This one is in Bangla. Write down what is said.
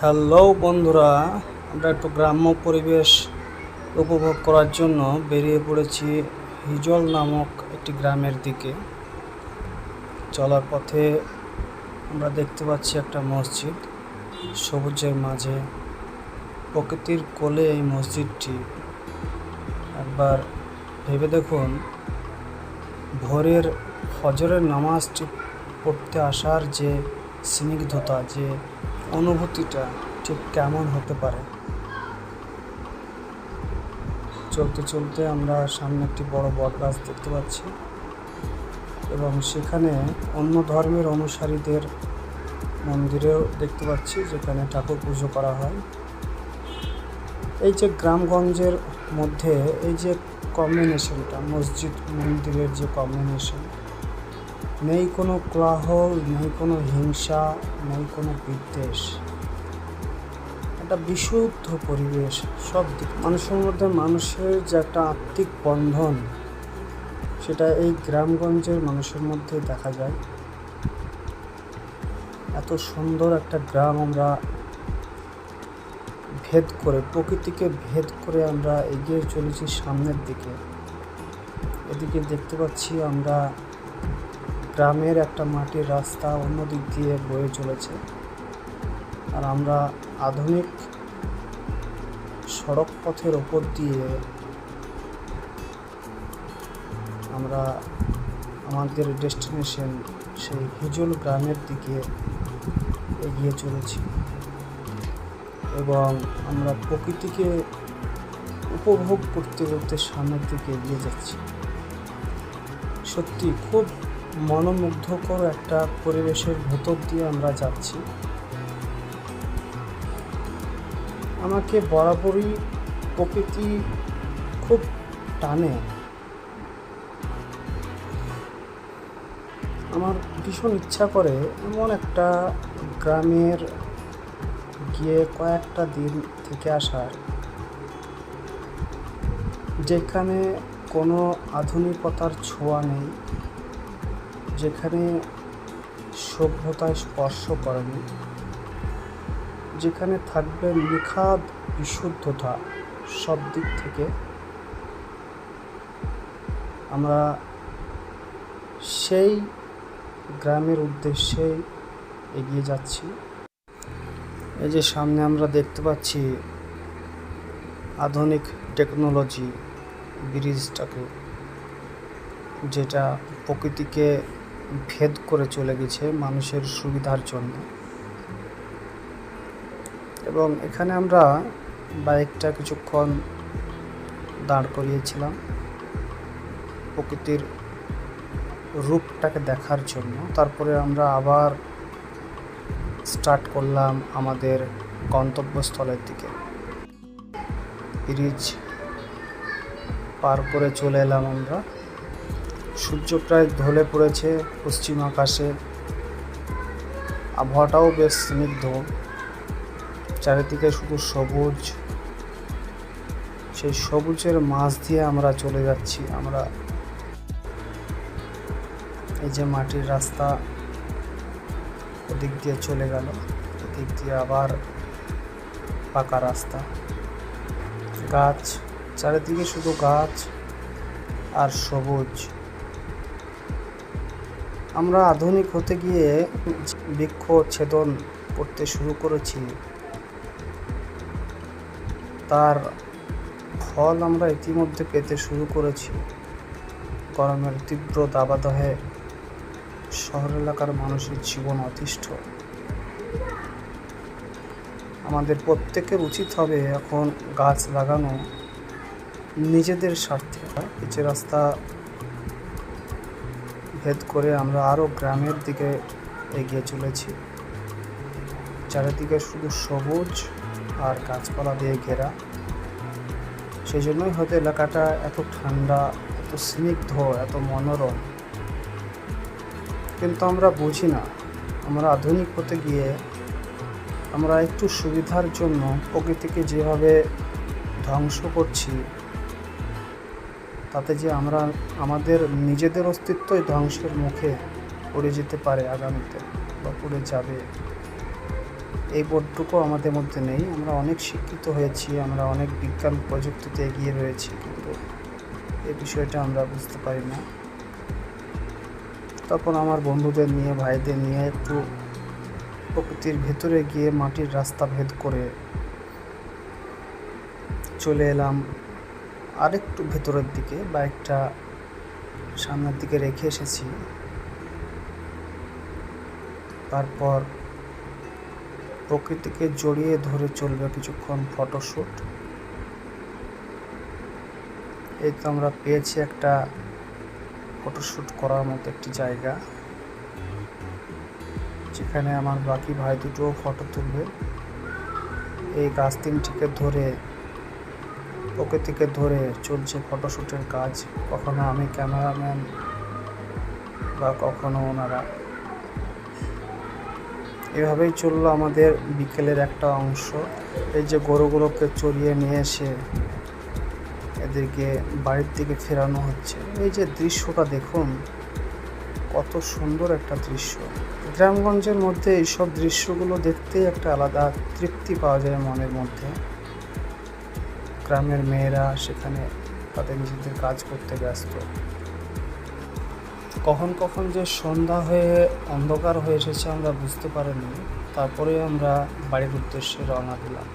হ্যালো বন্ধুরা, আমরা একটু গ্রাম্য পরিবেশ উপভোগ করার জন্য বেরিয়ে পড়েছি হিজল নামক একটি গ্রামের দিকে। চলার পথে আমরা দেখতে পাচ্ছি একটা মসজিদ, সবুজের মাঝে প্রকৃতির কোলে এই মসজিদটি। একবার ভেবে দেখুন, ভোরের ফজরের নামাজটি পড়তে আসার যে স্নিগ্ধতা, যে অনুভূতিটা ঠিক কেমন হতে পারে। চলতে চলতে আমরা সামনে একটি বড় বটগাছ দেখতে পাচ্ছি এবং সেখানে অন্য ধর্মের অনুসারীদের মন্দিরেও দেখতে পাচ্ছি, যেখানে ঠাকুর পুজো করা হয়। এই যে গ্রামগঞ্জের মধ্যে এই যে কম্বিনেশনটা, মসজিদ মন্দিরের যে কম্বিনেশন, নেই কোনো কোলাহল, নেই কোনো হিংসা, নেই কোনো বিদ্বেষ, একটা বিশুদ্ধ পরিবেশ। সব দিক মানুষের মধ্যে মানুষের যে একটা আত্মিক বন্ধন, সেটা এই গ্রামগঞ্জের মানুষের মধ্যে দেখা যায়। এত সুন্দর একটা গ্রাম আমরা ভেদ করে, প্রকৃতিকে ভেদ করে আমরা এগিয়ে চলেছি সামনের দিকে। এদিকে দেখতে পাচ্ছি আমরা গ্রামের একটা মাটির রাস্তা অন্য দিক দিয়ে বয়ে চলেছে, আর আমরা আধুনিক সড়ক পথের ওপর দিয়ে আমরা আমাদের ডেস্টিনেশন সেই হিজল গ্রামের দিকে এগিয়ে চলেছি এবং আমরা প্রকৃতিকে উপভোগ করতে করতে সামনের দিকে এগিয়ে যাচ্ছি। সত্যি খুব মনোমুগ্ধকর একটা পরিবেশের ভেতর দিয়ে আমরা যাচ্ছি। আমাকে বরাবরই প্রকৃতি খুব টানে। আমার ভীষণ ইচ্ছা করে এমন একটা গ্রামের গিয়ে কয়েকটা দিন থেকে আসার, যেখানে কোনো আধুনিকতার ছোঁয়া নেই, যেখানে সভ্যতায় স্পর্শ করেনি, যেখানে থাকবে নিখাদ বিশুদ্ধতা সব দিক থেকে। আমরা সেই গ্রামের উদ্দেশ্যেই এগিয়ে যাচ্ছি। এই যে সামনে আমরা দেখতে পাচ্ছি আধুনিক টেকনোলজি ব্রিজটাকে, যেটা প্রকৃতিকে ভেদ করে চলে গেছে মানুষের সুবিধার জন্য। এবং এখানে আমরা বাইকটা কিছুক্ষণ দাঁড় করিয়েছিলাম প্রকৃতির রূপটাকে দেখার জন্য। তারপরে আমরা আবার স্টার্ট করলাম আমাদের গন্তব্যস্থলের দিকে। ব্রিজ পার করে চলে এলাম আমরা। সূর্য প্রায় ঢলে পড়েছে পশ্চিম আকাশে, আবহাওয়াটাও বেশ স্নিগ্ধ, চারিদিকে শুধু সবুজ। সেই সবুজের মাঝ দিয়ে আমরা চলে যাচ্ছি। আমরা এই যে মাটির রাস্তা ওদিক দিয়ে চলে গেল, এদিক দিয়ে আবার পাকা রাস্তা, গাছ, চারিদিকে শুধু গাছ আর সবুজ। আমরা আধুনিক হতে গিয়ে বৃক্ষ ছেদন করতে শুরু করেছি, তার ফল আমরা ইতিমধ্যে পেতে শুরু করেছি। গরমের তীব্র দাবদাহে শহর এলাকার মানুষের জীবন অতিষ্ঠ। আমাদের প্রত্যেকের উচিত হবে এখন গাছ লাগানো নিজেদের স্বার্থে। পিচে রাস্তা ভেদ করে আমরা আরও গ্রামের দিকে এগিয়ে চলেছি। চারিদিকে শুধু সবুজ আর গাছপালা দিয়ে ঘেরা। সেই জন্যই হয়তো এলাকাটা এত ঠান্ডা, এত স্নিগ্ধ, এত মনোরম। কিন্তু আমরা বুঝি না, আমরা আধুনিক হতে গিয়ে আমরা একটু সুবিধার জন্য প্রকৃতিকে যেভাবে ধ্বংস করছি, তাতে যে আমরা আমাদের নিজেদের অস্তিত্বই ধ্বংসের মুখে পড়ে যেতে পারে আগামীতে, বা পড়ে যাবে। এই বোধটুকু আমাদের মধ্যে নেই। আমরা অনেক শিক্ষিত হয়েছি, আমরা অনেক বিজ্ঞান প্রযুক্তিতে এগিয়ে রয়েছি, কিন্তু এই বিষয়টা আমরা বুঝতে পারি না। তখন আমার বন্ধুদের নিয়ে, ভাইদের নিয়ে একটু প্রকৃতির ভেতরে গিয়ে মাটির রাস্তা ভেদ করে চলে এলাম আরেকটু ভেতরের দিকে। বাইকটা সামনের দিকে রেখে এসেছি। তারপর প্রকৃতিকে জড়িয়ে ধরে চলবে কিছুক্ষণ ফটোশ্যুট। এই তো আমরা পেয়েছি একটা ফটোশ্যুট করার মতো একটি জায়গা, যেখানে আমার বাকি ভাই দুটোও ফটো তুলবে। এই গাছ তিনটিকে ধরে, প্রকৃতিকে ধরে চলছে ফটোশ্যুটের কাজ। কখনো আমি ক্যামেরাম্যান বা কখনো ওনারা। এভাবেই চললো আমাদের বিকেলের একটা অংশ। এই যে গরুগুলোকে চড়িয়ে নিয়ে এসে এদেরকে বাড়ির দিকে ফেরানো হচ্ছে। এই যে দৃশ্যটা দেখুন, কত সুন্দর একটা দৃশ্য। গ্রামগঞ্জের মধ্যে এইসব দৃশ্যগুলো দেখতেই একটা আলাদা তৃপ্তি পাওয়া যায় মনের মধ্যে। গ্রামের মেয়েরা সেখানে তাদের নিজেদের কাজ করতে ব্যস্ত। কখন কখন যে সন্ধ্যা হয়ে অন্ধকার হয়ে এসেছে আমরা বুঝতে পারিনি। তারপরে আমরা বাড়ির উদ্দেশ্যে রওনা দিলাম।